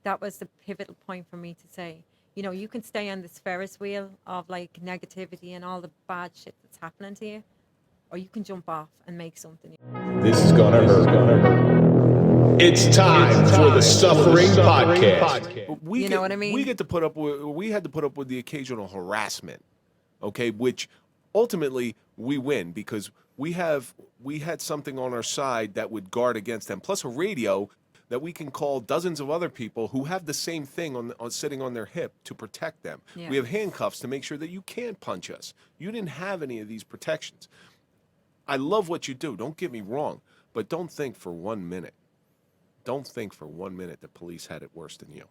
that was the pivotal point for me to say, you know, you can stay on this Ferris wheel of like negativity and all the bad shit that's happening to you, or you can jump off and make something. This is gonna hurt. It's time for the Suffering Podcast. You know what I mean? We had to put up with the occasional harassment, okay, which ultimately we win because we had something on our side that would guard against them, plus a radio that we can call dozens of other people who have the same thing on sitting on their hip to protect them. Yeah. We have handcuffs to make sure that you can't punch us. You didn't have any of these protections. I love what you do, don't get me wrong, but don't think for 1 minute. Don't think for 1 minute that police had it worse than you.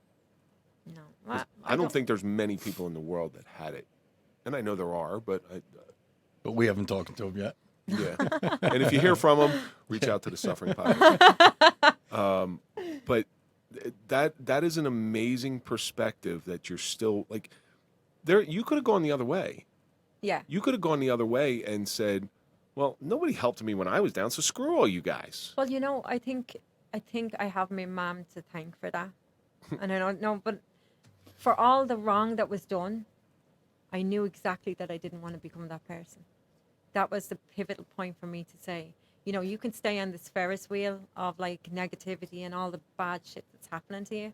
No. 'Cause I don't think there's many people in the world that had it. And I know there are, but But we haven't talked to him yet. yeah. And if you hear from them, reach out to the Suffering Podcast. But that is an amazing perspective that you're still like there. You could have gone the other way. Yeah. You could have gone the other way and said, well, nobody helped me when I was down, so screw all you guys. Well, you know, I think I have my mom to thank for that. And I don't know, but for all the wrong that was done, I knew exactly that I didn't want to become that person. That was the pivotal point for me to say, you know, you can stay on this Ferris wheel of like negativity and all the bad shit that's happening to you,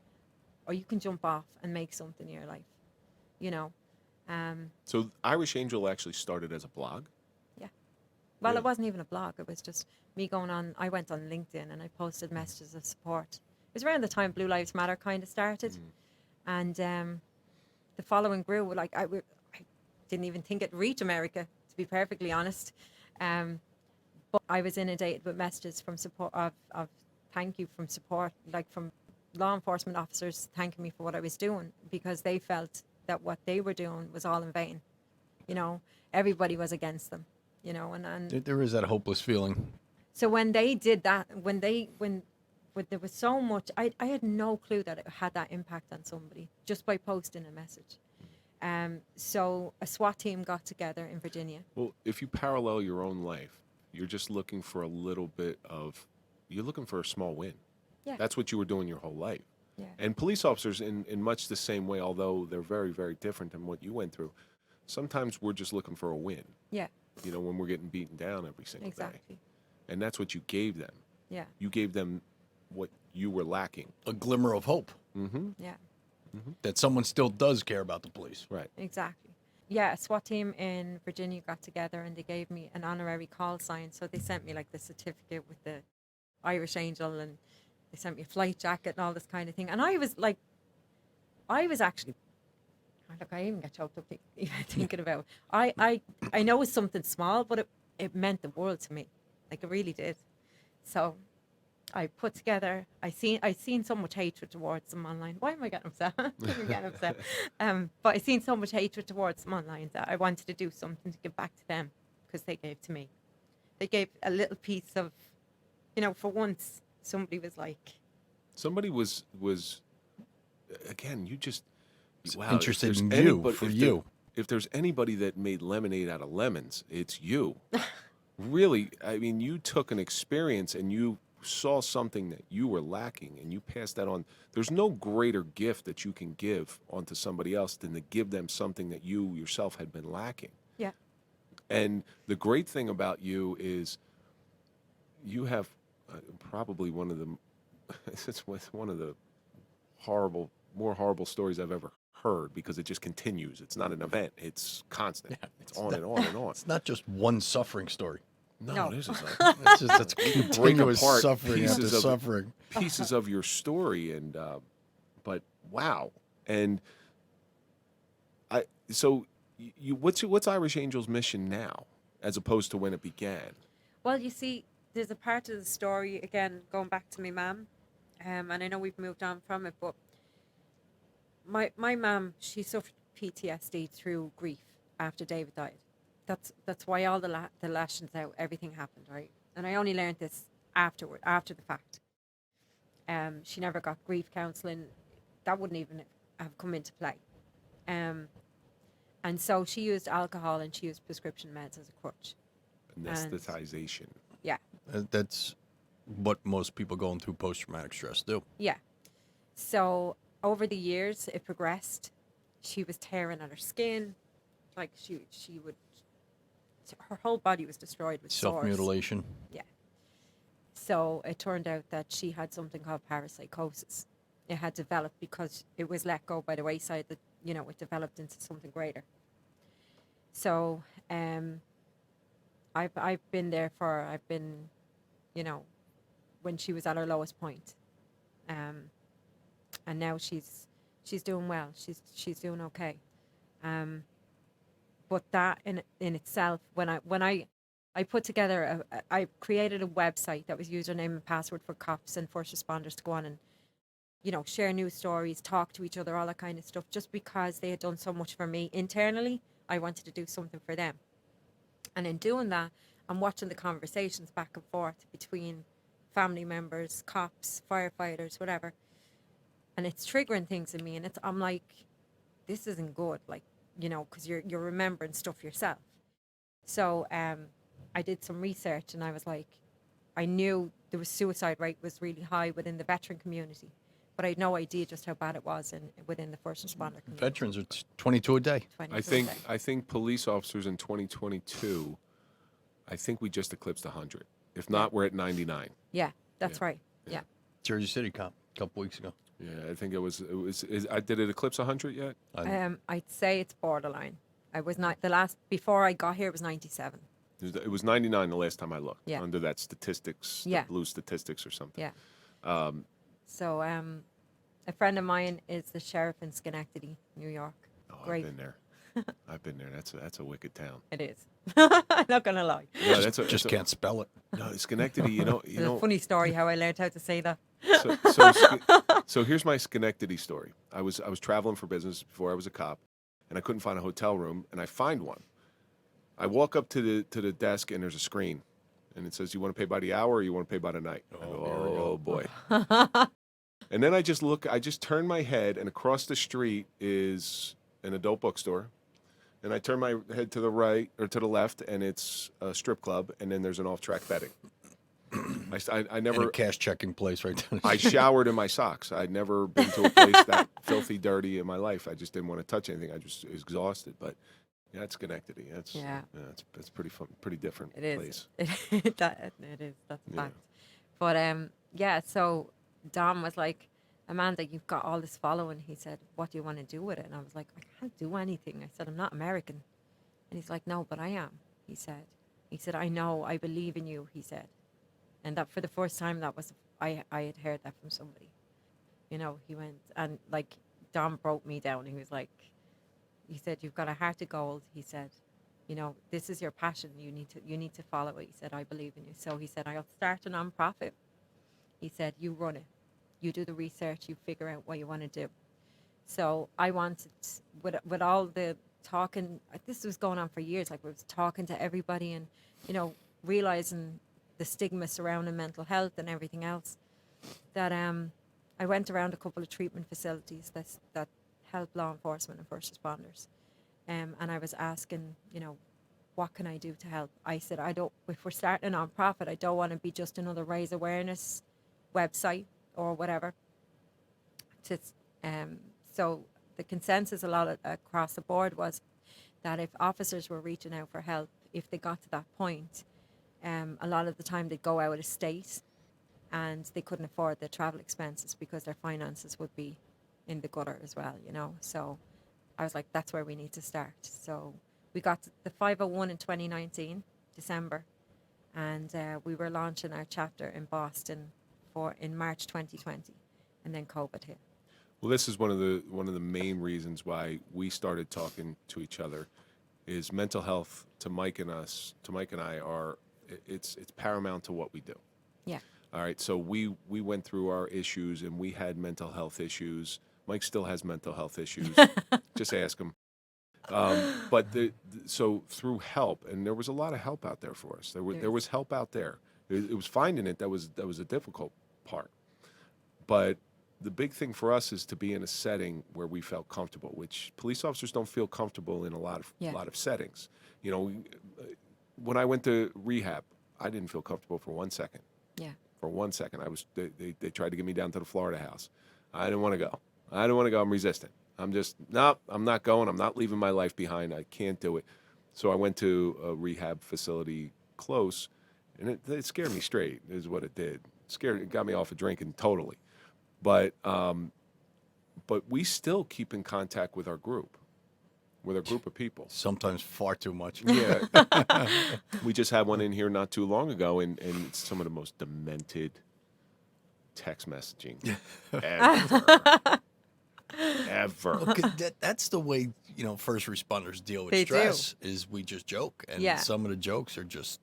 or you can jump off and make something in your life, you know. So Irish Angel actually started as a blog? Yeah. Well, Really? it wasn't even a blog. It was just me going on. I went on LinkedIn and I posted messages of support. It was around the time Blue Lives Matter kind of started. And the following grew. Like, I didn't even think it'd reach America, to be perfectly honest. But I was inundated with messages from support of thank you from support, like from law enforcement officers thanking me for what I was doing, because they felt that what they were doing was all in vain. You know, everybody was against them, you know, and There is that hopeless feeling. so when they did that, when there was so much, I had no clue that it had that impact on somebody just by posting a message. So a SWAT team got together in Virginia. Well, if you parallel your own life, you're just looking for a little bit of, you're looking for a small win. Yeah. That's what you were doing your whole life. Yeah. And police officers, in much the same way, although they're very, very different than what you went through, sometimes we're just looking for a win, Yeah, you know, when we're getting beaten down every single day. exactly. And that's what you gave them. Yeah, You gave them what you were lacking. A glimmer of hope yeah, that someone still does care about the police. Right. exactly. Yeah, a SWAT team in Virginia got together and they gave me an honorary call sign. So they sent me like the certificate with the Irish Angel, and they sent me a flight jacket and all this kind of thing. And I was like, actually, look, I even get choked up thinking about it. I know it's something small, but it meant the world to me. Like, it really did. So I put together, I seen so much hatred towards them online. Why am I getting upset? I'm getting upset. But I seen so much hatred towards them online that I wanted to do something to give back to them, because they gave to me. They gave a little piece of, you know, for once, somebody was like, Somebody was again, you just, wow. Interested if in there's you, anybody- for if you. If there's anybody that made lemonade out of lemons, it's you. Really, I mean, you took an experience and you saw something that you were lacking and you passed that on. There's no greater gift that you can give onto somebody else than to give them something that you yourself had been lacking. yeah, And the great thing about you is you have probably one of the it's one of the more horrible stories I've ever heard, because it just continues. It's not an event. It's constant. It's on and on and on. It's not just one suffering story. No. This is It's just that's continuous apart suffering after pieces of- suffering. pieces of your story, and but wow. And so what's Irish Angel's mission now, as opposed to when it began? Well, you see, there's a part of the story, again, going back to my mum, and I know we've moved on from it, but my mum, she suffered PTSD through grief after David died. That's why all the lashings out, everything happened, right? And I only learned this after the fact. She never got grief counselling. That wouldn't even have come into play. And so she used alcohol and she used prescription meds as a crutch. Anesthetization. Yeah. That's what most people going through post-traumatic stress do. Yeah. So over the years, it progressed. She was tearing at her skin, like she would. Her whole body was destroyed with sores. Self-mutilation. Yeah. So it turned out that she had something called parapsychosis. It had developed because it was let go by the wayside that, it developed into something greater. So I've been there I've been, when she was at her lowest point. And now she's doing well. She's doing okay. But that in itself, when I put together I created a website that was username and password for cops and first responders to go on and, share news stories, talk to each other, all that kind of stuff. Just because they had done so much for me internally, I wanted to do something for them. And in doing that, I'm watching the conversations back and forth between family members, cops, firefighters, whatever. And it's triggering things in me. And I'm like, this isn't good. Like, because you're remembering stuff yourself. So I did some research and I was like, I knew there was suicide rate was really high within the veteran community, but I had no idea just how bad it was within the first responder community. Veterans are 22 a day. 22 I think police officers in 2022, I think we just eclipsed 100. If not, we're at 99. Yeah, that's right. Yeah. Jersey City cop a couple weeks ago. Yeah, I think it was. Did it eclipse 100 yet? I'd say it's borderline. I was not before I got here. It was 97. It was 99 the last time I looked. Yeah. Under that statistics, Yeah. the blue statistics or something. Yeah. So a friend of mine is the sheriff in Schenectady, New York. Oh, Great. I've been there. I've been there. That's a wicked town. It is. I'm not gonna lie. No, Just can't spell it. No, Schenectady. It's a funny story how I learned how to say that. So here's my Schenectady story. I was traveling for business before I was a cop, and I couldn't find a hotel room, and I find one. I walk up to the desk, and there's a screen, and it says, "You want to pay by the hour, or you want to pay by the night?" I go, "Oh boy." And then I just turn my head, and across the street is an adult bookstore. And I turn my head to the right or to the left, and it's a strip club, and then there's an off-track betting. I never And a cash checking place right down the I street. showered in my socks. I'd never been to a place that filthy dirty in my life. I just didn't want to touch anything. I just was exhausted. But yeah, it's Schenectady. It's pretty fun, pretty different It is. place. It is. That's a Yeah. fact. But so Dom was like, Amanda, you've got all this following. He said, what do you want to do with it? And I was like, I can't do anything. I said, I'm not American. And he's like, no, but I am. He said, I know, I believe in you. He said, and that for the first time, that was I had heard that from somebody. He went and like Dom broke me down. He was like, he said, you've got a heart of gold. He said, this is your passion. You need to follow it. He said, I believe in you. So he said, I'll start a nonprofit. He said, you run it. You do the research. You figure out what you want to do. So I wanted, with all the talking, this was going on for years. Like, we was talking to everybody and, realizing the stigma surrounding mental health and everything else, that I went around a couple of treatment facilities that help law enforcement and first responders. And I was asking, what can I do to help? I said, if we're starting a nonprofit, I don't want to be just another raise awareness website or whatever. So the consensus across the board was that if officers were reaching out for help, if they got to that point, a lot of the time they'd go out of state and they couldn't afford the travel expenses because their finances would be in the gutter as well, So I was like, that's where we need to start. So we got the 501 in 2019, December, and we were launching our chapter in Boston in March 2020, and then COVID hit. Well, this is one of the main reasons why we started talking to each other. Is mental health to Mike and I are it's paramount to what we do. Yeah. All right. So we went through our issues and we had mental health issues. Mike still has mental health issues. Just ask him. But so through help, and there was a lot of help out there for us. There was help out there. It was finding it that was a difficult part. But the big thing for us is to be in a setting where we felt comfortable, which police officers don't feel comfortable in a lot of settings. When I went to rehab, I didn't feel comfortable for 1 second. Yeah. For 1 second, they tried to get me down to the Florida house. I didn't want to go. I don't want to go. I'm resistant. I'm just, no, I'm not going. I'm not leaving my life behind. I can't do it. So I went to a rehab facility close, and it scared me straight, is what it did. It got me off of drinking totally. But we still keep in contact with our group of people. Sometimes far too much. Yeah. We just had one in here not too long ago, and it's some of the most demented text messaging ever. Ever. Well, 'cause that's the way, first responders deal with They do. stress, is we just joke. And Yeah. some of the jokes are just...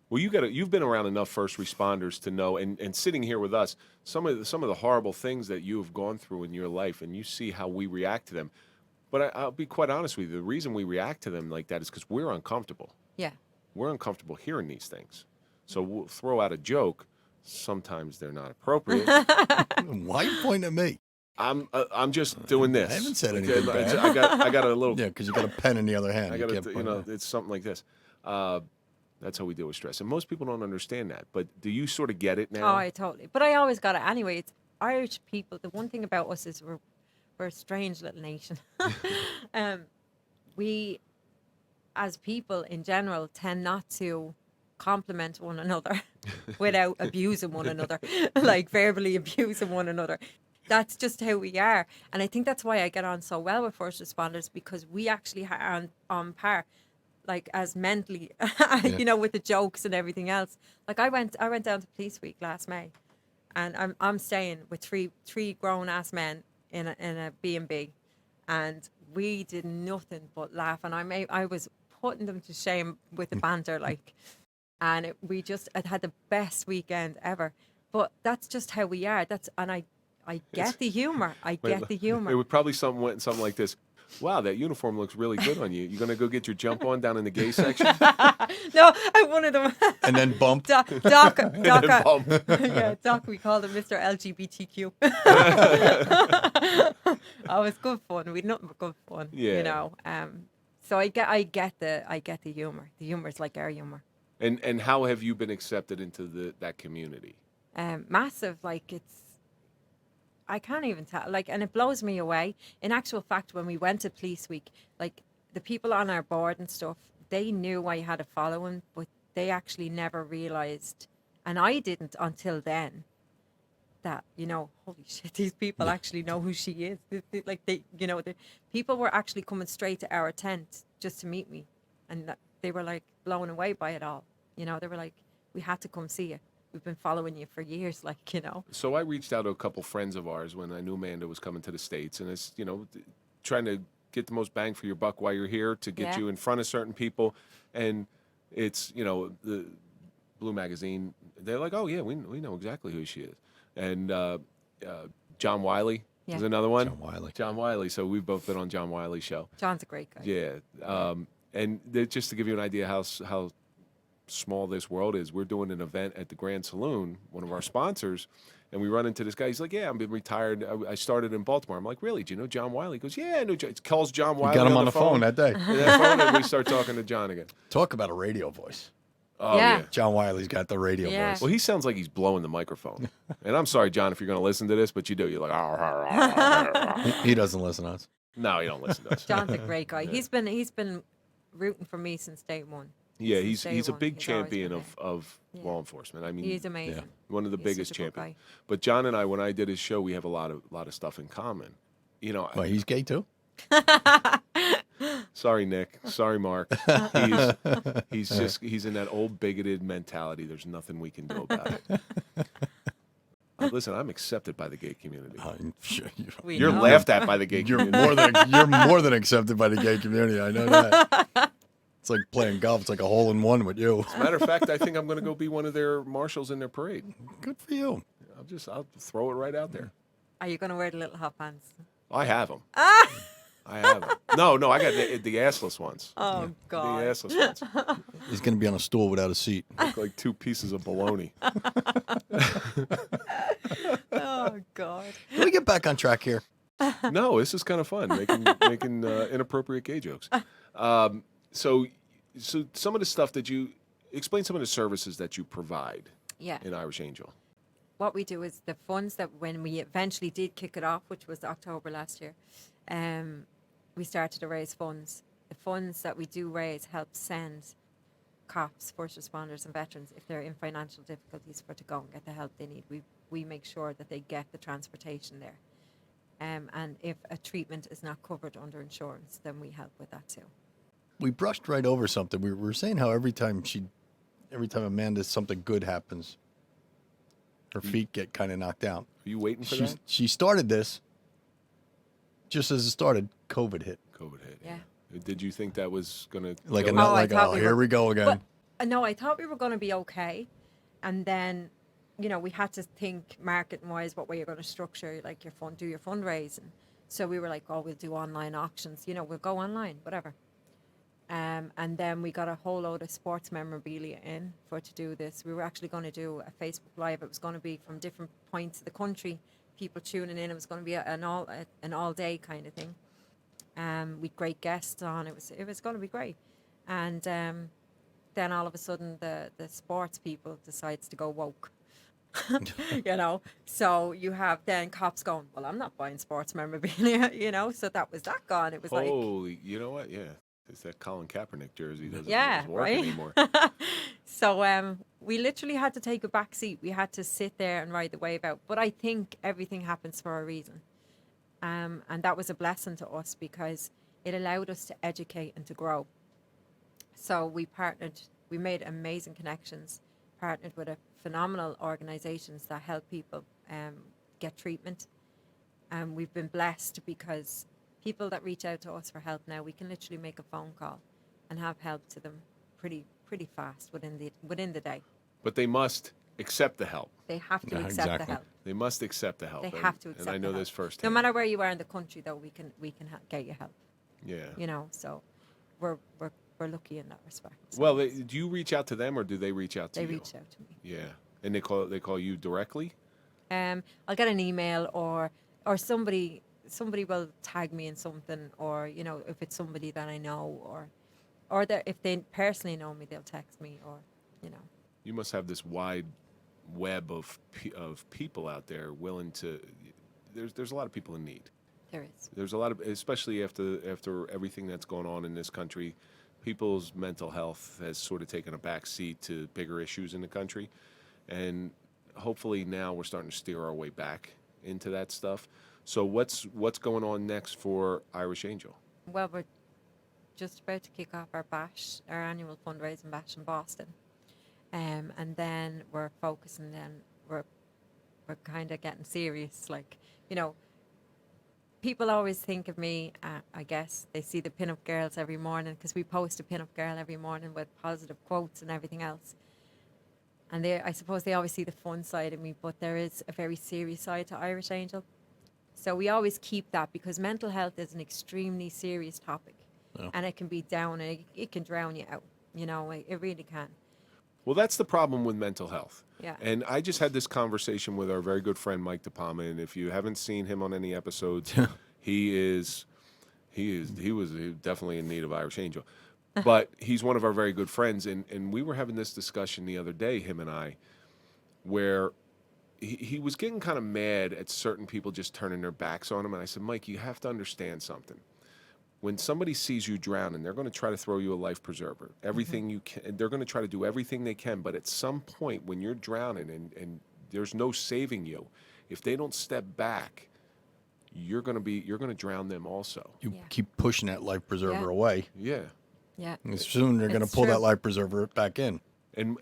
Well, you've been around enough first responders to know, and sitting here with us, some of the horrible things that you have gone through in your life, and you see how we react to them. But I'll be quite honest with you. The reason we react to them like that is because we're uncomfortable. Yeah. We're uncomfortable hearing these things. So we'll throw out a joke. Sometimes they're not appropriate. Why are you pointing at me? I'm just doing this. I haven't said anything bad. I got a little. Yeah, because you got a pen in the other hand. I You got can't to, point at me. it's something like this. That's how we deal with stress, and most people don't understand that. But do you sort of get it now? Oh, I totally. But I always got it anyway. It's Irish people. The one thing about us is we're a strange little nation. We, as people in general, tend not to compliment one another without abusing one another, like verbally abusing one another. That's just how we are. And I think that's why I get on so well with first responders, because we actually are on par, like as mentally, with the jokes and everything else. Like I went down to Police Week last May, and I'm staying with three grown ass men in a B&B, and we did nothing but laugh. And I was putting them to shame with the banter, like, and we just had the best weekend ever. But that's just how we are. I get the humor. I get the humor. It would probably something like this. Wow, that uniform looks really good on you. You gonna go get your jump on down in the gay section? No, I'm one of them. And then bump. Doc, yeah, Doc. We called him Mr. LGBTQ. Oh, it's good fun. We'd nothing but good fun. Yeah. So I get the humor. The humor is like our humor. And how have you been accepted into that community? Massive. Like I can't even tell. Like, and it blows me away. In actual fact, when we went to Police Week, like the people on our board and stuff, they knew I had a following, but they actually never realized, and I didn't until then, that, holy shit, these people actually know who she is. Like the people were actually coming straight to our tent just to meet me, and they were like blown away by it all. They were like, we had to come see you. We've been following you for years, So I reached out to a couple friends of ours when I knew Amanda was coming to the States, and it's, trying to get the most bang for your buck while you're here, to get you in front of certain people. And it's, the Blue Magazine, they're like, oh yeah, we know exactly who she is. And John Wiley is another one. John Wiley. So we've both been on John Wiley's show. John's a great guy. Yeah. And just to give you an idea how small this world is, we're doing an event at the Grand Saloon, one of our sponsors, and we run into this guy. He's like, yeah, I've been retired. I started in Baltimore. I'm like, really? Do you know John Wiley? He goes, yeah, I know John. He calls John Wiley. Got him on the phone that day. And we start talking to John again. Talk about a radio voice. Oh, Yeah. John Wiley's got the radio voice. Well, he sounds like he's blowing the microphone. And I'm sorry, John, if you're going to listen to this, but you do. You're like, "Arr, arr, arr, arr, arr." He doesn't listen to us. No, he don't listen to us. John's a great guy. He's been rooting for me since day one. Yeah, Since day he's a one. big He's always champion been of there. law enforcement. I mean, He's amazing. one of the He's biggest such a good champions. guy. But John and I, when I did his show, we have a lot of stuff in common. Well, he's gay too? Sorry, Nick. Sorry, Mark. He's in that old bigoted mentality. There's nothing we can do about it. Listen, I'm accepted by the gay community. I'm sure We You're know. laughed at by the gay you're community. more than accepted by the gay community. I know that. It's like playing golf. It's like a hole in one with you. As a matter of fact, I think I'm going to go be one of their marshals in their parade. Good for you. I'll throw it right out there. Are you going to wear the little hot pants? I have them. I have them. No, I got the assless ones. Oh, The God. assless ones. He's going to be on a stool without a seat. Look like two pieces of bologna. Oh, God. Can we get back on track here? No, this is kind of fun, making inappropriate gay jokes. So some of the stuff that you explain, some of the services that you provide Yeah. in Irish Angel. what we do is the funds that when we eventually did kick it off, which was October last year, we started to raise funds. The funds that we do raise help send cops, first responders, and veterans if they're in financial difficulties to go and get the help they need. We make sure that they get the transportation there. And if a treatment is not covered under insurance, then we help with that too. We brushed right over something. We were saying how every time Amanda, something good happens, her feet get kind of knocked out. Are you waiting for that? She started this. Just as it started, COVID hit. COVID hit. Yeah. Did you think that was gonna Like, go here we go again. But, no, I thought we were going to be okay. And then, we had to think marketing-wise what way you're going to structure, like do your fundraising. So we were like, oh, we'll do online auctions. We'll go online, whatever. And then we got a whole load of sports memorabilia in to do this. We were actually going to do a Facebook Live. It was going to be from different points of the country, people tuning in. It was going to be an all day kind of thing. With great guests on. It was going to be great. And then all of a sudden the sports people decides to go woke. So you have then cops going, well, I'm not buying sports memorabilia, so that was that gone. It was holy, you know what? Yeah. It's that Colin Kaepernick jersey doesn't work right? anymore. So we literally had to take a back seat. We had to sit there and ride the wave out. But I think everything happens for a reason. And that was a blessing to us because it allowed us to educate and to grow. So we made amazing connections, partnered with phenomenal organizations that help people get treatment. And we've been blessed because people that reach out to us for help now, we can literally make a phone call and have help to them pretty fast within the day. But they must accept the help. They have to accept the help. They must accept the help. They have to accept. And I know the this help. firsthand. No matter where you are in the country, though, we can get you help. Yeah. So we're lucky in that respect. So Well, do you reach out to them or do they reach out to you? they reach out to me. Yeah. And they call you directly? I'll get an email or somebody will tag me in something, or if it's somebody that I know, or if they personally know me, they'll text me, or You must have this wide web of people out there willing to. There's a lot of people in need. there is. There's a lot of, especially after everything that's going on in this country, people's mental health has sort of taken a back seat to bigger issues in the country, and hopefully now we're starting to steer our way back into that stuff. So what's going on next for Irish Angel? Well, we're just about to kick off our bash, our annual fundraising bash in Boston, and then we're focusing. Then we're kind of getting serious. Like people always think of me. I guess they see the pinup girls every morning because we post a pinup girl every morning with positive quotes and everything else. And I suppose they always see the fun side of me, but there is a very serious side to Irish Angel. So we always keep that because mental health is an extremely serious topic, and it can be down and it can drown you out. It really can. Well, that's the problem with mental health. Yeah. And I just had this conversation with our very good friend Mike DePalma, and if you haven't seen him on any episodes, he was definitely in need of Irish Angel. But he's one of our very good friends, and we were having this discussion the other day, him and I, where he was getting kind of mad at certain people just turning their backs on him. And I said, Mike, you have to understand something. When somebody sees you drowning, they're going to try to throw you a life preserver. Everything you can, they're going to try to do everything they can. But at some point, when you're drowning and there's no saving you, if they don't step back, you're going to drown them also. You keep pushing that life preserver away. Yeah. Yeah. And soon they're going to pull that life preserver back in. And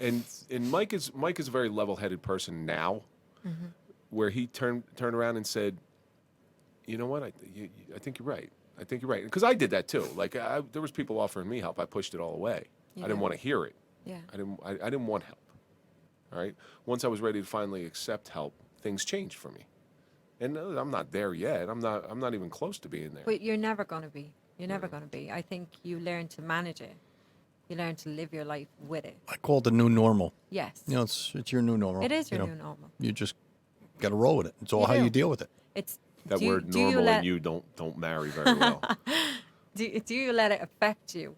Mike is a very level-headed person now, where he turned around and said, you know what, I think you're right. I think you're right. Because I did that too. Like there was people offering me help. I pushed it all away. I didn't want to hear it. Yeah. I didn't want help. All right. Once I was ready to finally accept help, things changed for me. And I'm not there yet. I'm not even close to being there. But you're never going to be. You're never going to be. I think you learn to manage it. You learn to live your life with it. I call it the new normal. Yes. It's your new normal. It is your new normal. You just got to roll with it. It's all how you deal with it. It's that word normal and you don't marry very well. Do you let it affect you,